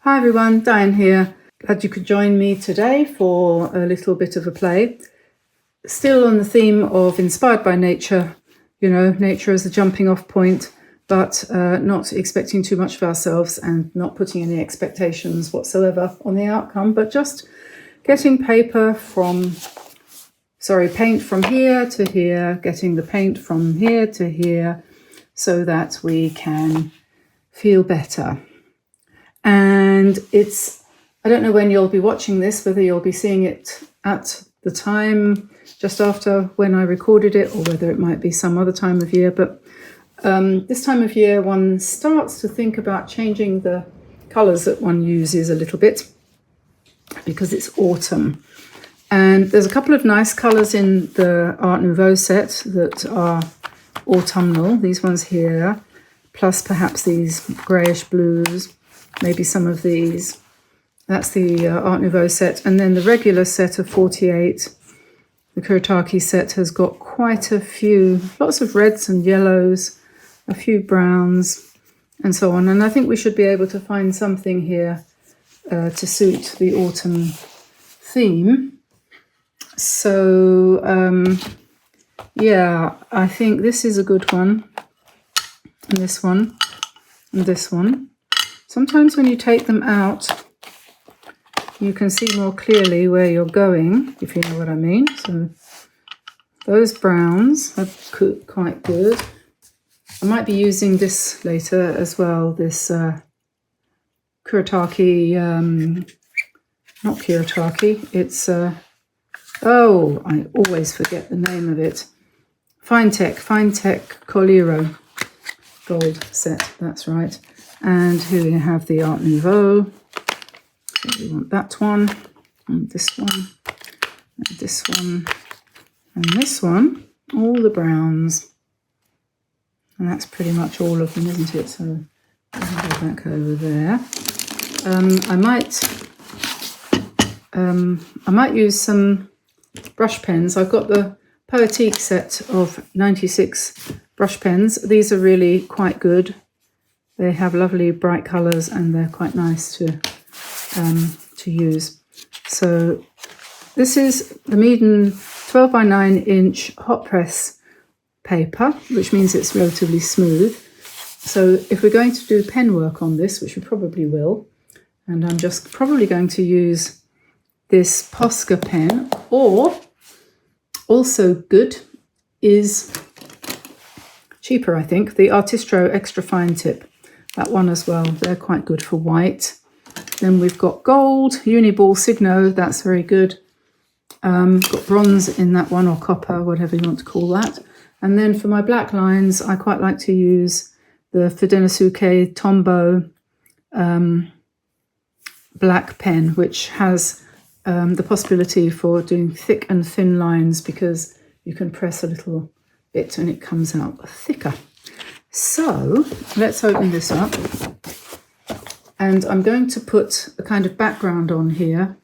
Hi everyone, Diane here. Glad you could join me today for a little bit of a play. Still on the theme of inspired by nature, nature as a jumping off point, but not expecting too much of ourselves and not putting any expectations whatsoever on the outcome, but just getting paint from here to here, getting the paint from here to here so that we can feel better. And I don't know when you'll be watching this, whether you'll be seeing it at the time just after when I recorded it, or whether it might be some other time of year. But this time of year, one starts to think about changing the colours that one uses a little bit because it's autumn. And there's a couple of nice colours in the Art Nouveau set that are autumnal, these ones here, plus perhaps these greyish blues. Maybe some of these. That's the Art Nouveau set. And then the regular set of 48, the Kuretake set, has got quite a few, lots of reds and yellows, a few browns, and so on. And I think we should be able to find something here to suit the autumn theme. So, yeah, I think this is a good one. And this one, and this one. Sometimes when you take them out, you can see more clearly where you're going, if you know what I mean. So those browns are quite good. I might be using this later as well, this Kuretake, not Kuretake, it's, I always forget the name of it. Finetech Coliro gold set, that's right. And here we have the Art Nouveau. So we want that one, and this one, and this one, and this one. All the browns. And that's pretty much all of them, isn't it? So I'll go back over there. I might use some brush pens. I've got the Poetique set of 96 brush pens. These are really quite good. They have lovely bright colours and they're quite nice to use. So this is the MEEDEN 12 by 9 inch hot press paper, which means it's relatively smooth. So if we're going to do pen work on this, which we probably will, and I'm just probably going to use this Posca pen, or also good is cheaper, I think, the Artistro Extra Fine Tip. That one as well, they're quite good for white. Then we've got gold, Uniball Signo, that's very good. Got bronze in that one, or copper, whatever you want to call that. And then for my black lines, I quite like to use the Fudenosuke Tombow black pen, which has the possibility for doing thick and thin lines because you can press a little bit and it comes out thicker. So let's open this up, and I'm going to put a kind of background on here.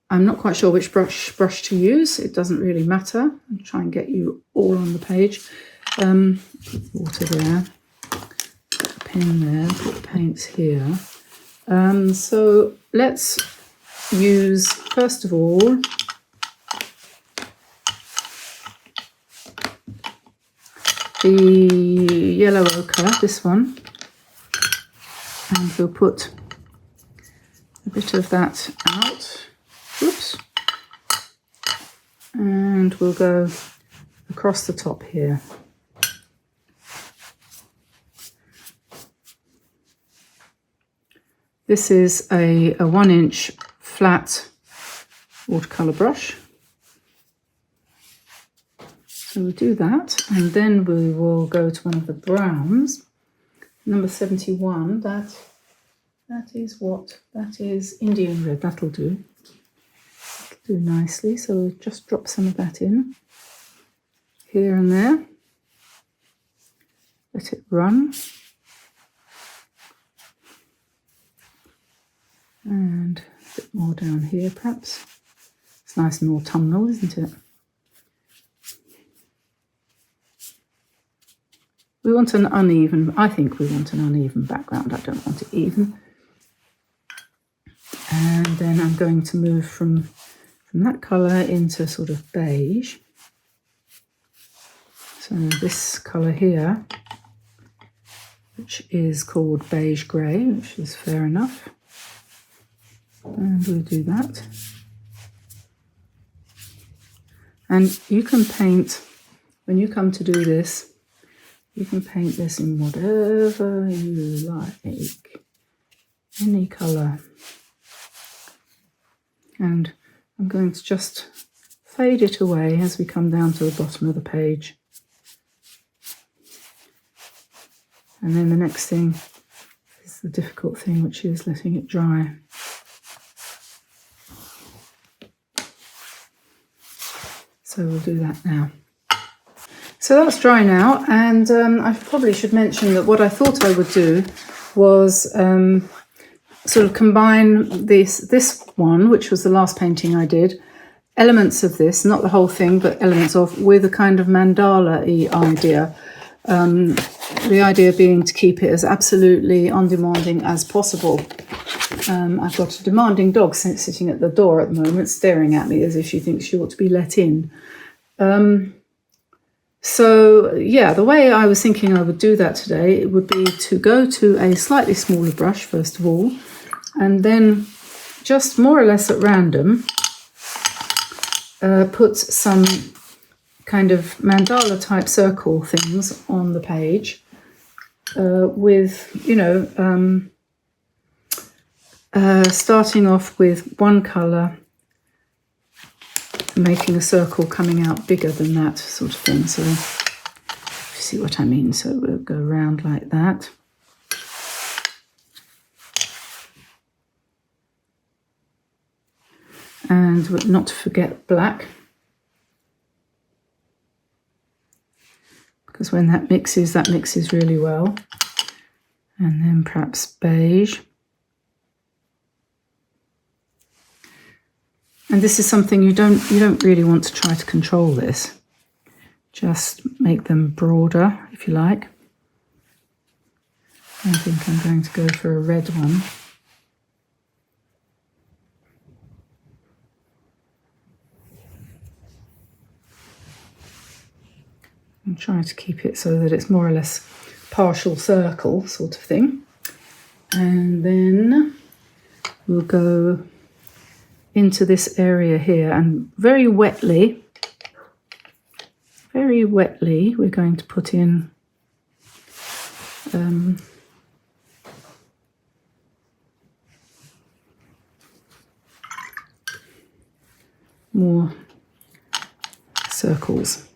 I'm not quite sure which brush to use. It doesn't really matter. I'll try and get you all on the page. Water there, put a pen there, put paints here. So let's use, first of all, the yellow ochre, this one, and we'll put a bit of that out. Oops. And we'll go across the top here. This is a 1 inch flat watercolor brush. So we'll do that, and then we will go to one of the browns, number 71. That is what? That is Indian red. That'll do. That'll do nicely. So we'll just drop some of that in here and there. Let it run. And a bit more down here, perhaps. It's nice and autumnal, isn't it? We want an uneven, I think we want an uneven background. I don't want it even. And then I'm going to move from that colour into sort of beige. So this colour here, which is called beige grey, which is fair enough. And we'll do that. And you can paint, when you come to do this, you can paint this in whatever you like, any colour. And I'm going to just fade it away as we come down to the bottom of the page. And then the next thing is the difficult thing, which is letting it dry. So we'll do that now. So that's dry now, and I probably should mention that what I thought I would do was sort of combine this one, which was the last painting I did, elements of this, not the whole thing, but elements of, with a kind of mandala-y idea. The idea being to keep it as absolutely undemanding as possible. I've got a demanding dog sitting at the door at the moment, staring at me as if she thinks she ought to be let in. So yeah, the way I was thinking I would do that today, it would be to go to a slightly smaller brush first of all, and then just more or less at random put some kind of mandala type circle things on the page with, you know, starting off with one colour, making a circle coming out bigger than that sort of thing. So you see what I mean. So we'll go around like that. And not to forget black, because when that mixes really well. And then perhaps beige. And this is something you don't really want to try to control this. Just make them broader, if you like. I think I'm going to go for a red one. And try to keep it so that it's more or less partial circle sort of thing. And then we'll go into this area here, and very wetly we're going to put in more circles.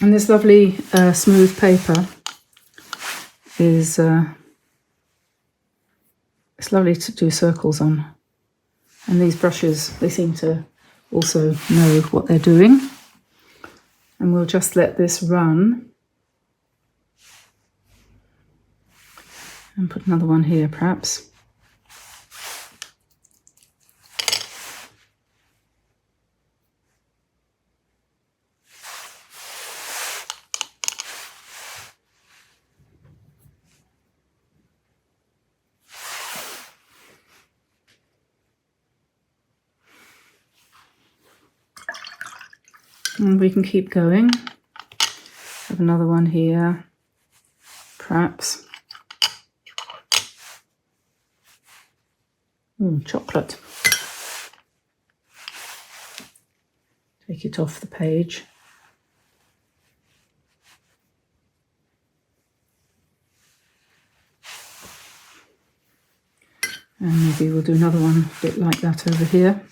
And this lovely smooth paper is, it's lovely to do circles on. And these brushes, they seem to also know what they're doing. And we'll just let this run. And put another one here perhaps. And we can keep going. Have another one here, perhaps. Chocolate. Take it off the page. And maybe we'll do another one a bit like that over here.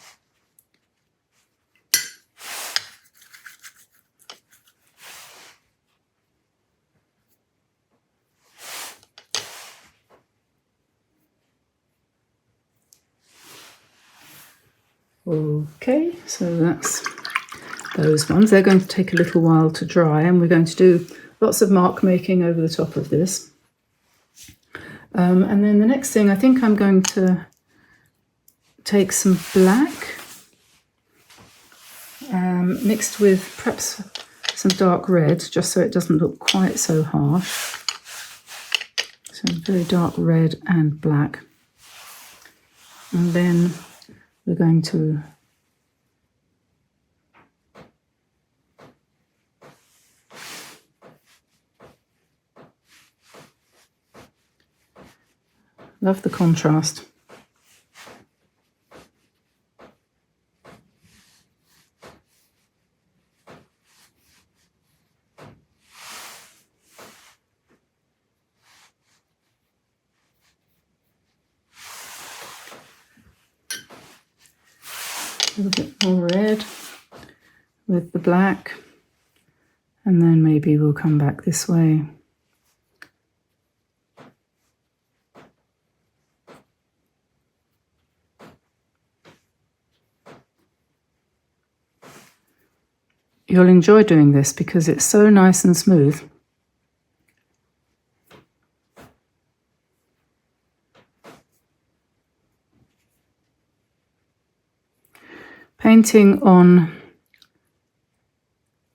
Okay, so that's those ones. They're going to take a little while to dry, and we're going to do lots of mark making over the top of this. And then the next thing, I think I'm going to take some black mixed with perhaps some dark red, just so it doesn't look quite so harsh. So very dark red and black. And then we're going to love the contrast. A little bit more red with the black, and then maybe we'll come back this way. You'll enjoy doing this because it's so nice and smooth. Painting on,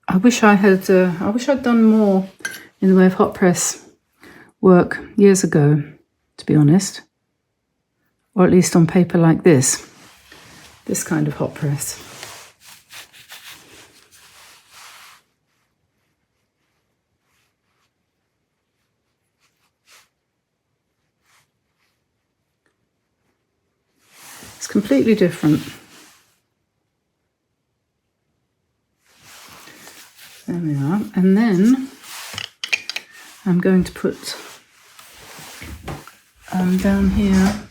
I wish I'd done more in the way of hot press work years ago, to be honest, or at least on paper like this kind of hot press. It's completely different. There we are. And then I'm going to put down here,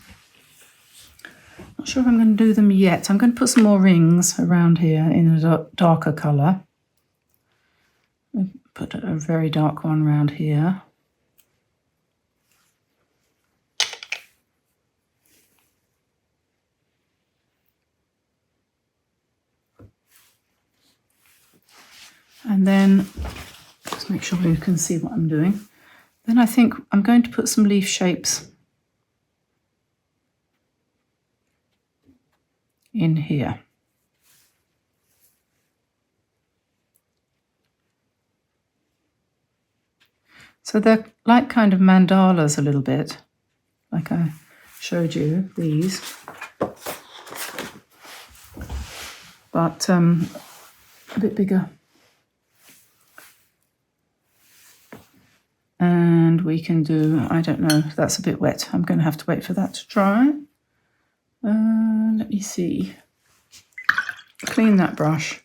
not sure if I'm going to do them yet. I'm going to put some more rings around here in a darker colour. Put a very dark one around here. And then, just make sure you can see what I'm doing. Then I think I'm going to put some leaf shapes in here. So they're like kind of mandalas a little bit, like I showed you these. But a bit bigger. And we can do, I don't know, that's a bit wet. I'm going to have to wait for that to dry. Let me see. Clean that brush.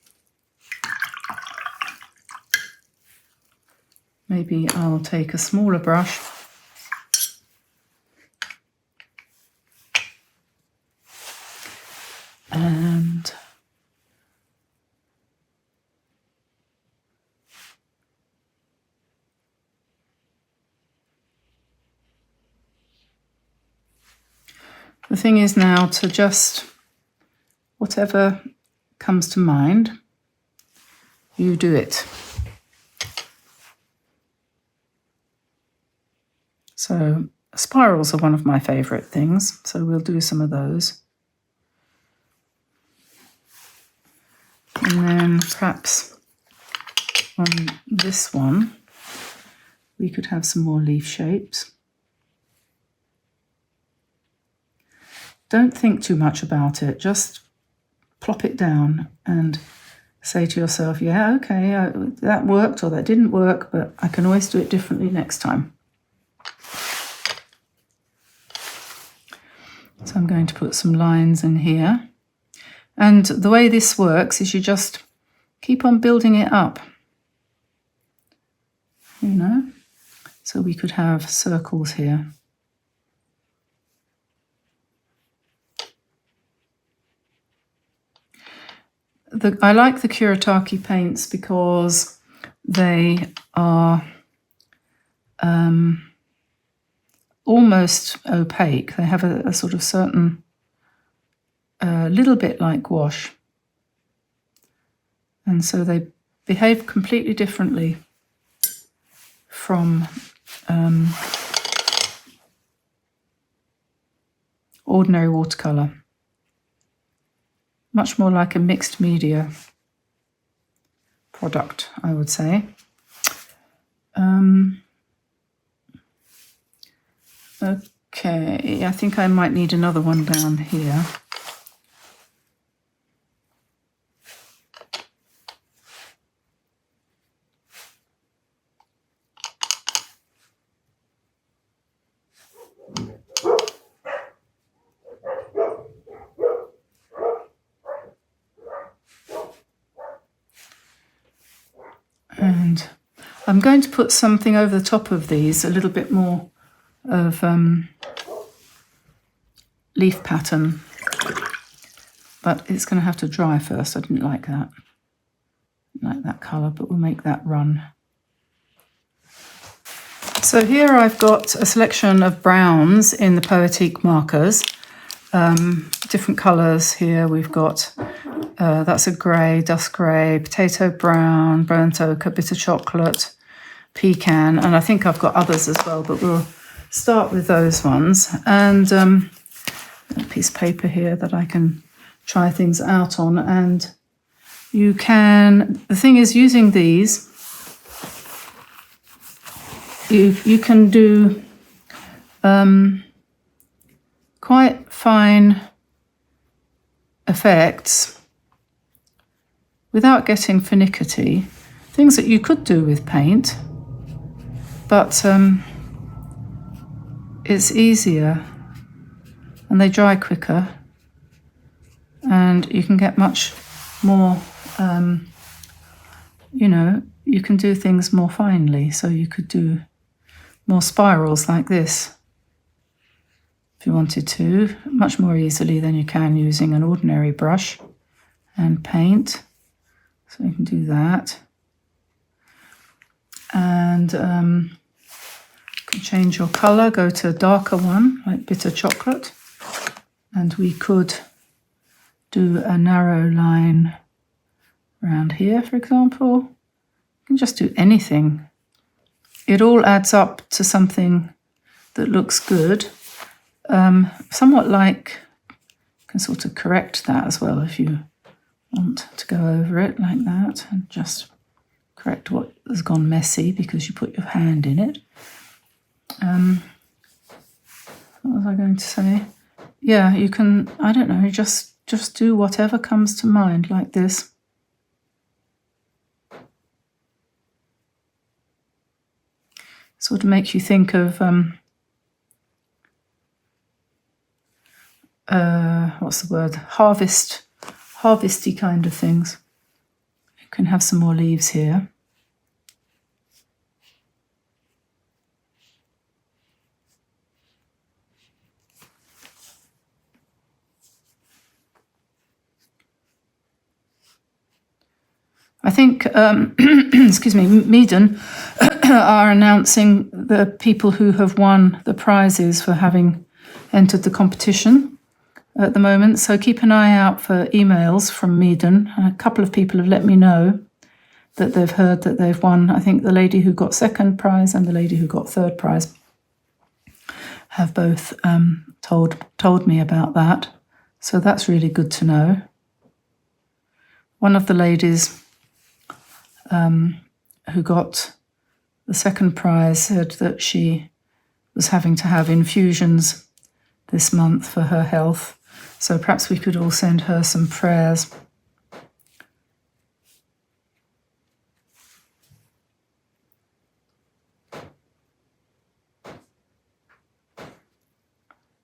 Maybe I'll take a smaller brush. And the thing is now to just, whatever comes to mind, you do it. So spirals are one of my favourite things, so we'll do some of those. And then perhaps on this one, we could have some more leaf shapes. Don't think too much about it, just plop it down and say to yourself, yeah, okay, that worked or that didn't work, but I can always do it differently next time. So I'm going to put some lines in here. And the way this works is you just keep on building it up, you know. So we could have circles here. I like the Kuretake paints because they are almost opaque. They have a sort of certain, little bit like gouache. And so they behave completely differently from ordinary watercolor. Much more like a mixed media product, I would say. Okay, I think I might need another one down here. And I'm going to put something over the top of these, a little bit more of leaf pattern, but it's going to have to dry first. I didn't like that colour, but we'll make that run. So here I've got a selection of browns in the Poetique markers, different colours here. We've got that's a grey, dust grey, potato brown, burnt ochre, bitter chocolate, pecan, and I think I've got others as well, but we'll start with those ones. And a piece of paper here that I can try things out on. And you can, the thing is, using these, you can do quite fine effects without getting finicky. Things that you could do with paint, but it's easier and they dry quicker, and you can get much more, you know, you can do things more finely. So you could do more spirals like this if you wanted to, much more easily than you can using an ordinary brush and paint. So you can do that. And you can change your colour, go to a darker one like bitter chocolate, and we could do a narrow line around here, for example. You can just do anything. It all adds up to something that looks good. Somewhat like, you can sort of correct that as well if you want to go over it like that and just correct what has gone messy because you put your hand in it. What was I going to say? Yeah, you can, I don't know, just do whatever comes to mind like this. Sort of makes you think of what's the word? Harvesty kind of things. You can have some more leaves here. I think, excuse me, MEEDEN are announcing the people who have won the prizes for having entered the competition at the moment. So keep an eye out for emails from MEEDEN. A couple of people have let me know that they've heard that they've won. I think the lady who got second prize and the lady who got third prize have both told me about that. So that's really good to know. One of the ladies who got the second prize said that she was having to have infusions this month for her health. So perhaps we could all send her some prayers.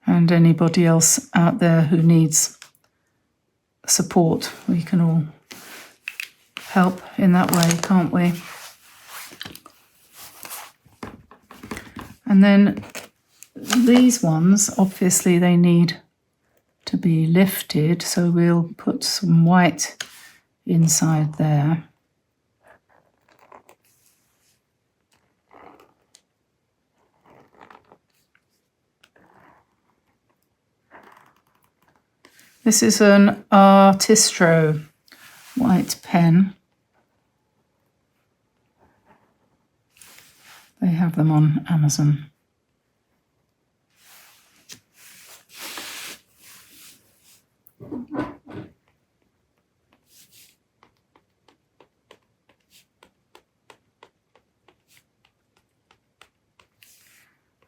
And anybody else out there who needs support, we can all help in that way, can't we? And then these ones, obviously they need to be lifted, so we'll put some white inside there. This is an Artistro white pen. They have them on Amazon.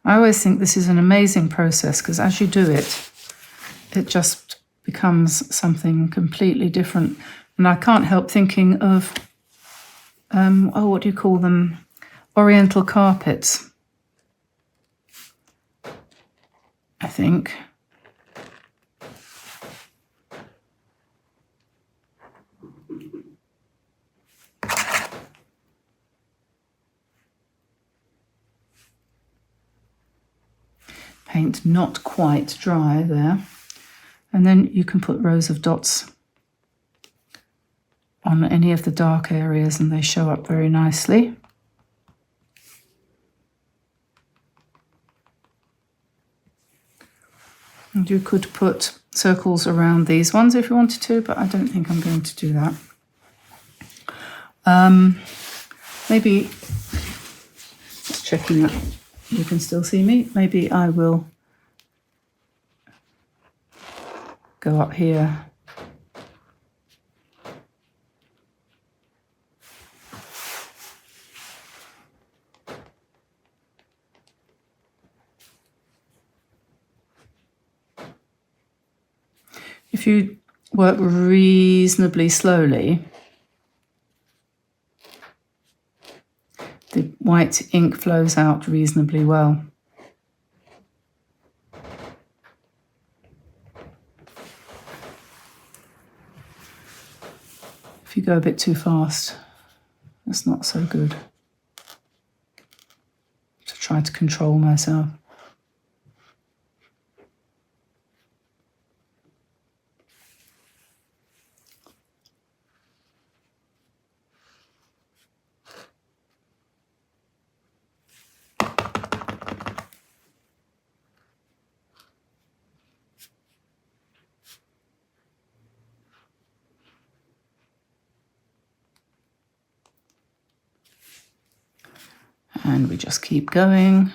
I always think this is an amazing process because as you do it, it just becomes something completely different. And I can't help thinking of, what do you call them? Oriental carpets, I think. Paint not quite dry there. And then you can put rows of dots on any of the dark areas and they show up very nicely. And you could put circles around these ones if you wanted to, but I don't think I'm going to do that. Maybe, just checking that you can still see me. Maybe I will go up here. If you work reasonably slowly, the white ink flows out reasonably well. If you go a bit too fast, it's not so good. To try to control myself. And we just keep going.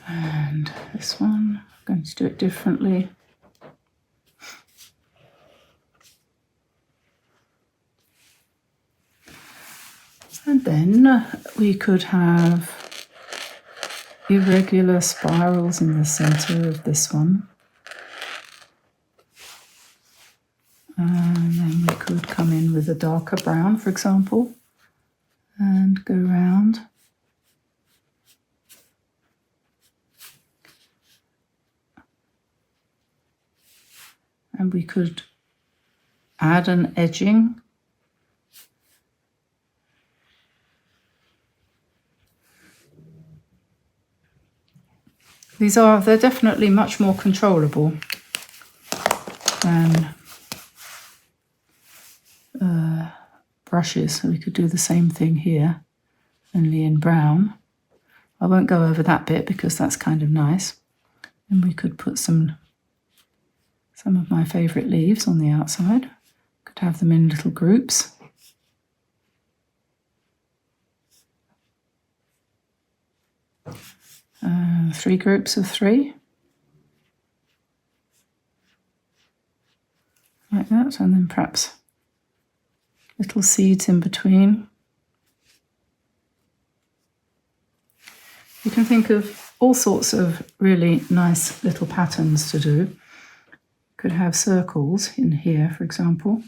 And this one, I'm going to do it differently. And then we could have irregular spirals in the center of this one. And then we could come in with a darker brown, for example, and go round. And we could add an edging. They're definitely much more controllable than brushes. So we could do the same thing here, only in brown. I won't go over that bit because that's kind of nice. And we could put some of my favourite leaves on the outside. Could have them in little groups. Three groups of 3. Like that, and then perhaps little seeds in between. You can think of all sorts of really nice little patterns to do. Could have circles in here, for example.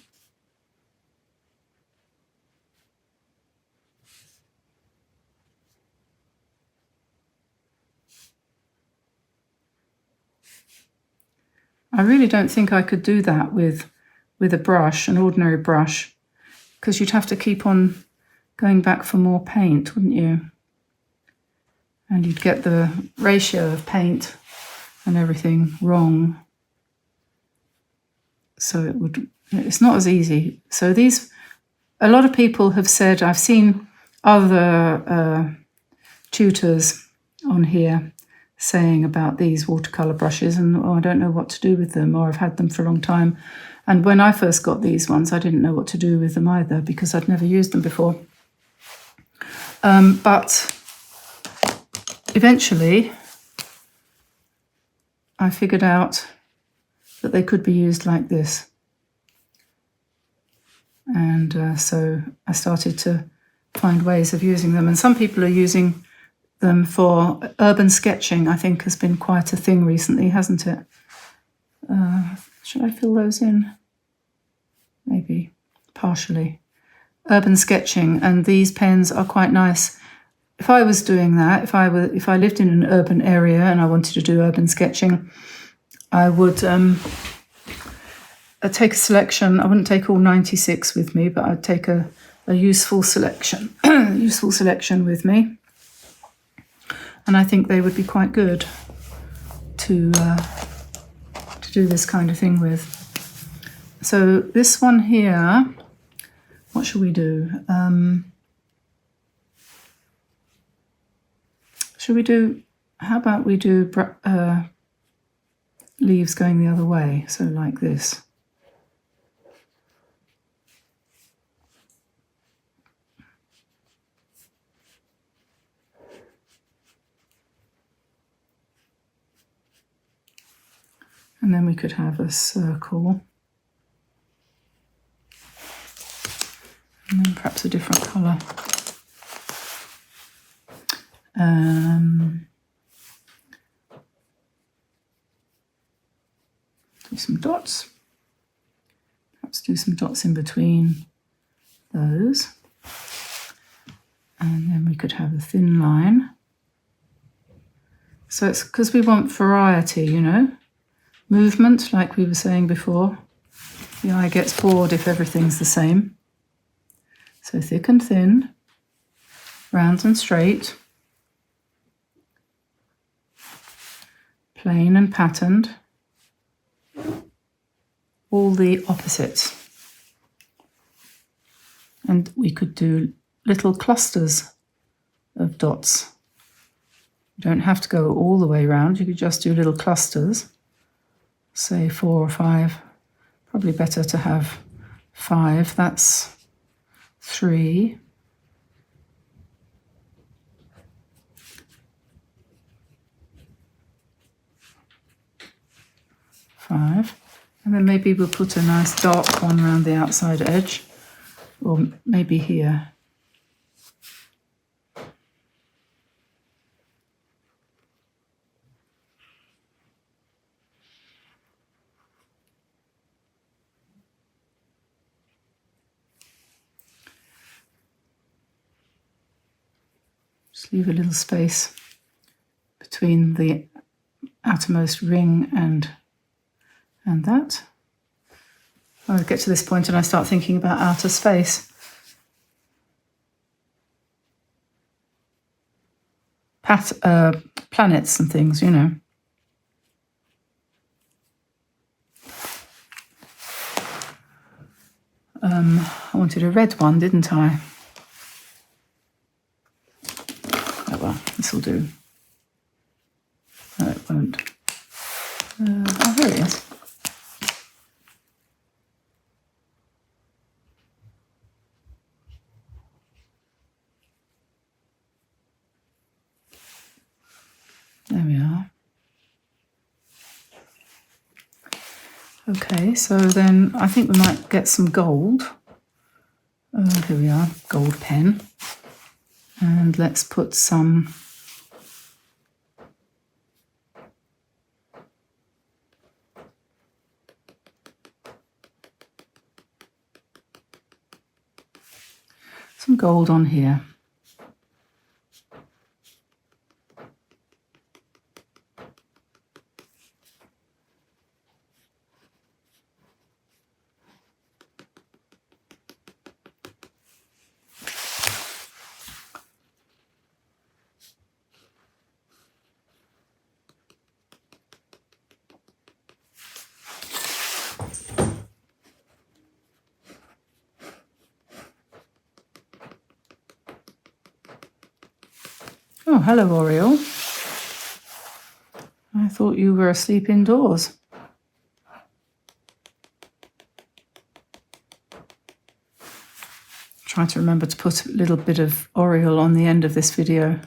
I really don't think I could do that with a brush, an ordinary brush, because you'd have to keep on going back for more paint, wouldn't you? And you'd get the ratio of paint and everything wrong. So it's not as easy. So a lot of people have said, I've seen other tutors on here saying about these watercolor brushes and I don't know what to do with them, or I've had them for a long time. And when I first got these ones, I didn't know what to do with them either because I'd never used them before. But eventually I figured out that they could be used like this. And so I started to find ways of using them. And some people are using them for urban sketching, I think has been quite a thing recently, hasn't it? Should I fill those in? Maybe partially. Urban sketching, and these pens are quite nice. If I was doing that, if I lived in an urban area and I wanted to do urban sketching, I would take a selection. I wouldn't take all 96 with me, but I'd take a useful selection, useful selection with me. And I think they would be quite good to do this kind of thing with. So this one here, what should we do? How about we do leaves going the other way, so like this. And then we could have a circle. And then perhaps a different colour. Do some dots. Perhaps do some dots in between those. And then we could have a thin line. So it's because we want variety, you know. Movement, like we were saying before. The eye gets bored if everything's the same. So thick and thin, round and straight, plain and patterned, all the opposites. And we could do little clusters of dots. You don't have to go all the way around, you could just do little clusters. Say 4 or 5, probably better to have 5, that's 3, 5, and then maybe we'll put a nice dark one around the outside edge, or maybe here. Just leave a little space between the outermost ring and that. I get to this point and I start thinking about outer space. Planets and things, you know. I wanted a red one, didn't I? Oh well, this will do. No, it won't. Oh, here it is. There we are. Okay, so then I think we might get some gold. Here we are, gold pen. And let's put some gold on here. Oh, hello, Oriole. I thought you were asleep indoors. Try to remember to put a little bit of Oriole on the end of this video.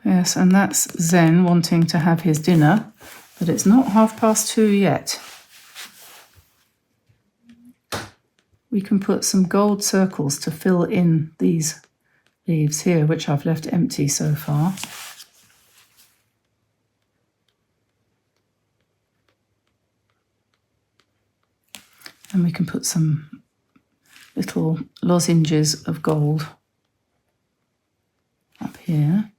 Yes, and that's Zen wanting to have his dinner, but it's not 2:30 yet. We can put some gold circles to fill in these leaves here, which I've left empty so far. And we can put some little lozenges of gold up here.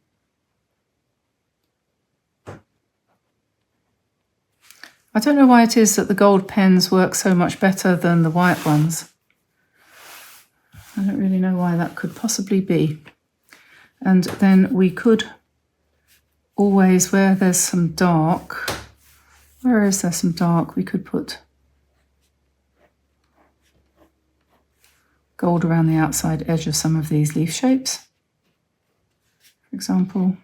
I don't know why it is that the gold pens work so much better than the white ones. I don't really know why that could possibly be. And then we could always, where there's some dark, where is there some dark, we could put gold around the outside edge of some of these leaf shapes, for example.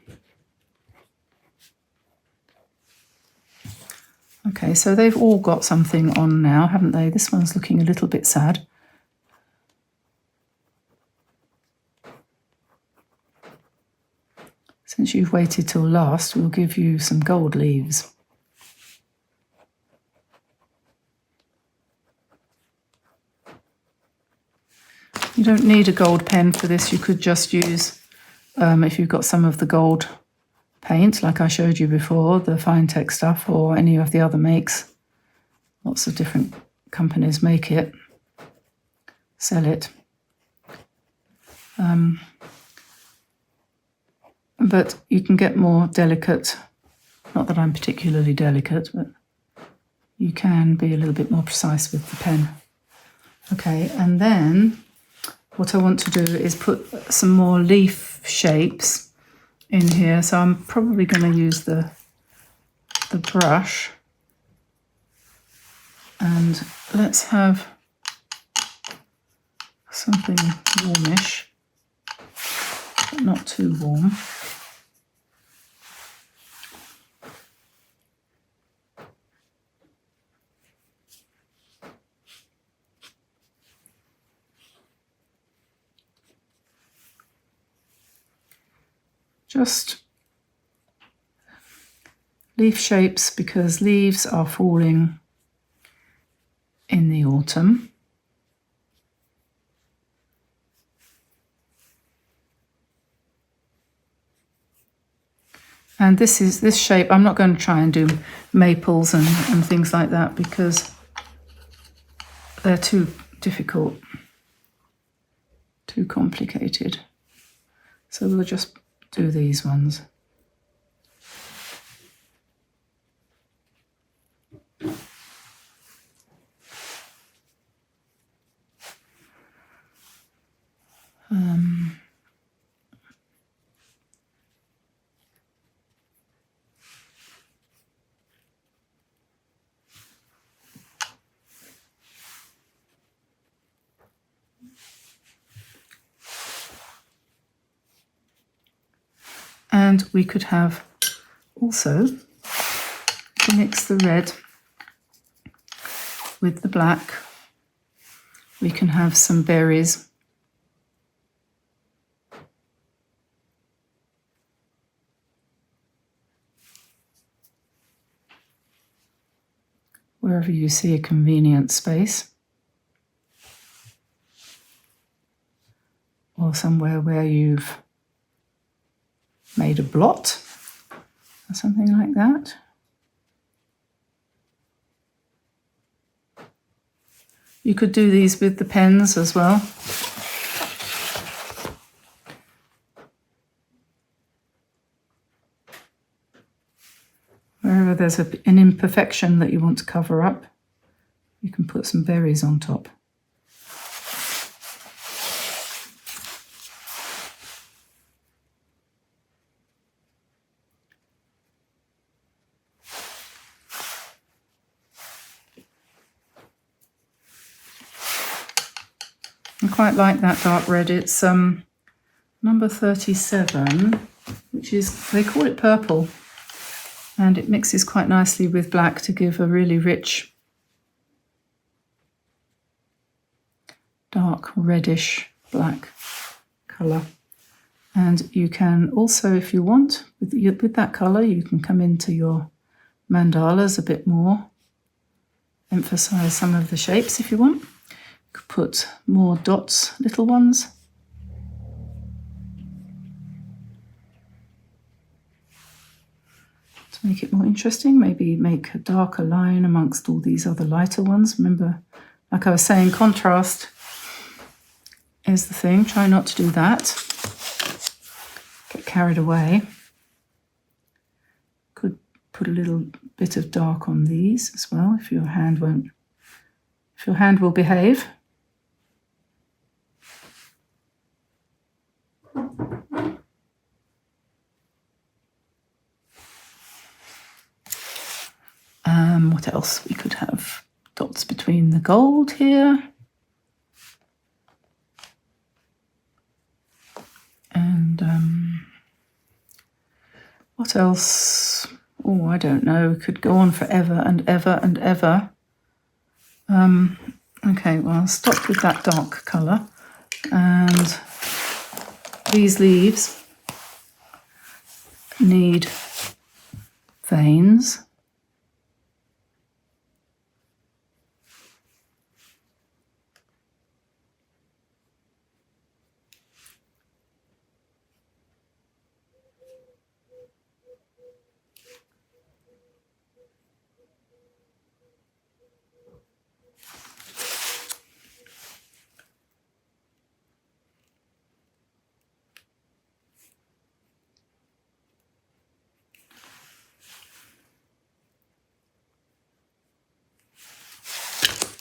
Okay, so they've all got something on now, haven't they? This one's looking a little bit sad. Since you've waited till last, we'll give you some gold leaves. You don't need a gold pen for this. You could just use, if you've got some of the gold paint, like I showed you before, the Fine-Tech stuff, or any of the other makes. Lots of different companies make it, sell it. But you can get more delicate, not that I'm particularly delicate, but you can be a little bit more precise with the pen. Okay, and then what I want to do is put some more leaf shapes in here. So I'm probably going to use the brush. And let's have something warmish, but not too warm. Just leaf shapes, because leaves are falling in the autumn. And this shape, I'm not going to try and do maples and things like that, because they're too difficult, too complicated. So we'll just do these ones. And we could have also, to mix the red with the black, we can have some berries. Wherever you see a convenient space, or somewhere where you've made a blot or something like that. You could do these with the pens as well. Wherever there's an imperfection that you want to cover up, you can put some berries on top. I quite like that dark red. It's number 37, which is, they call it purple, and it mixes quite nicely with black to give a really rich, dark reddish black colour. And you can also, if you want, with that colour, you can come into your mandalas a bit more, emphasise some of the shapes if you want. You could put more dots, little ones. To make it more interesting, maybe make a darker line amongst all these other lighter ones. Remember, like I was saying, contrast is the thing. Try not to do that. Get carried away. Could put a little bit of dark on these as well if your hand will behave. What else? We could have dots between the gold here. And what else? Oh, I don't know. We could go on forever and ever and ever. Okay, well, I'll stop with that dark colour. And these leaves need veins.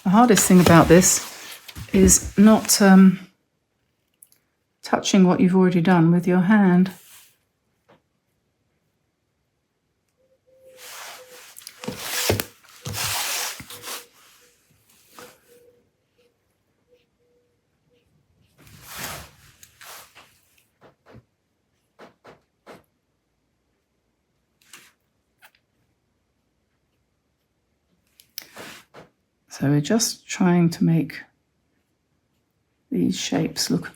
The hardest thing about this is not touching what you've already done with your hand. So we're just trying to make these shapes look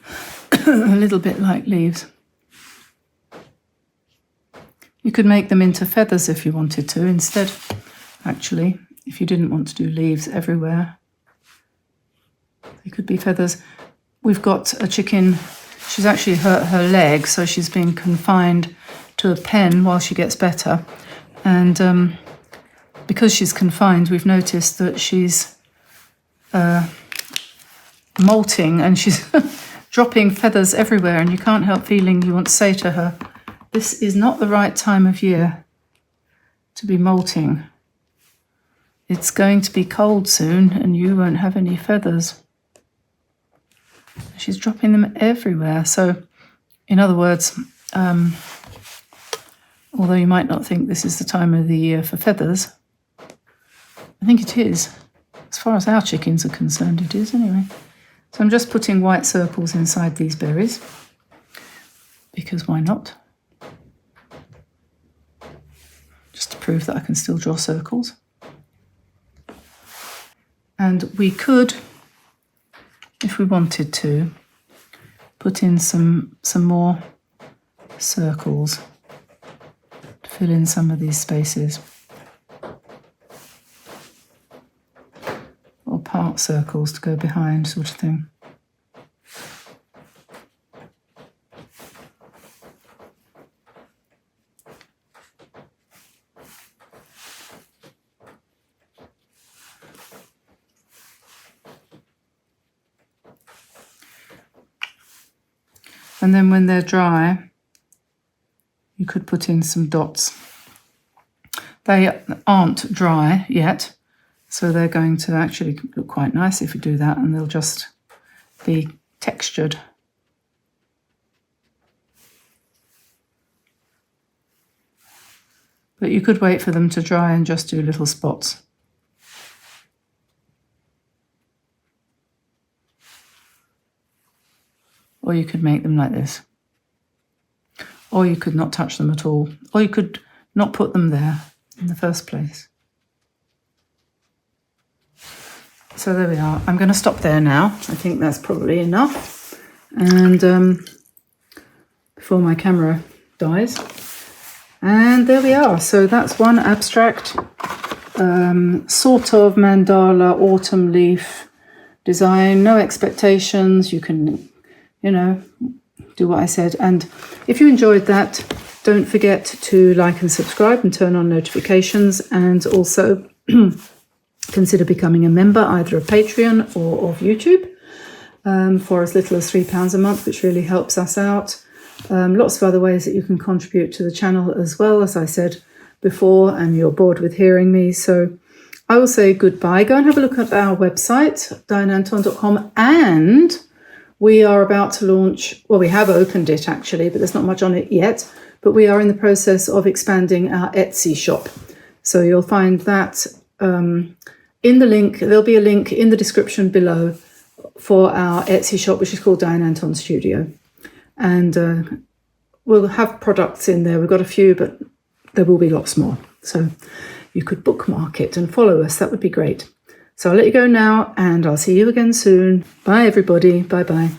a little bit like leaves. You could make them into feathers if you wanted to instead, actually, if you didn't want to do leaves everywhere. They could be feathers. We've got a chicken, she's actually hurt her leg, so she's been confined to a pen while she gets better. And because she's confined, we've noticed that she's molting and she's dropping feathers everywhere, and you can't help feeling you want to say to her, this is not the right time of year to be molting. It's going to be cold soon and you won't have any feathers. She's dropping them everywhere. So, in other words, although you might not think this is the time of the year for feathers, I think it is. As far as our chickens are concerned, it is anyway. So I'm just putting white circles inside these berries, because why not? Just to prove that I can still draw circles. And we could, if we wanted to, put in some more circles to fill in some of these spaces. Or part circles to go behind, sort of thing. And then when they're dry, you could put in some dots. They aren't dry yet, so they're going to actually look quite nice if you do that, and they'll just be textured. But you could wait for them to dry and just do little spots. Or you could make them like this. or you could not touch them at all, or you could not put them there in the first place. So there we are. I'm going to stop there now. I think that's probably enough. And before my camera dies. And there we are. So that's one abstract sort of mandala autumn leaf design. No expectations. You can, you know, do what I said. And if you enjoyed that, don't forget to like and subscribe and turn on notifications, and also consider becoming a member either of Patreon or of YouTube for as little as £3 a month, which really helps us out. Lots of other ways that you can contribute to the channel as well, as I said before, and you're bored with hearing me. So I will say goodbye. Go and have a look at our website, dianeantone.com, and we are about to launch, well, we have opened it actually, but there's not much on it yet, but we are in the process of expanding our Etsy shop. So you'll find that in the link, there'll be a link in the description below for our Etsy shop, which is called Diane Antone Studio. And we'll have products in there. We've got a few, but there will be lots more. So you could bookmark it and follow us. That would be great. So I'll let you go now, and I'll see you again soon. Bye, everybody. Bye-bye.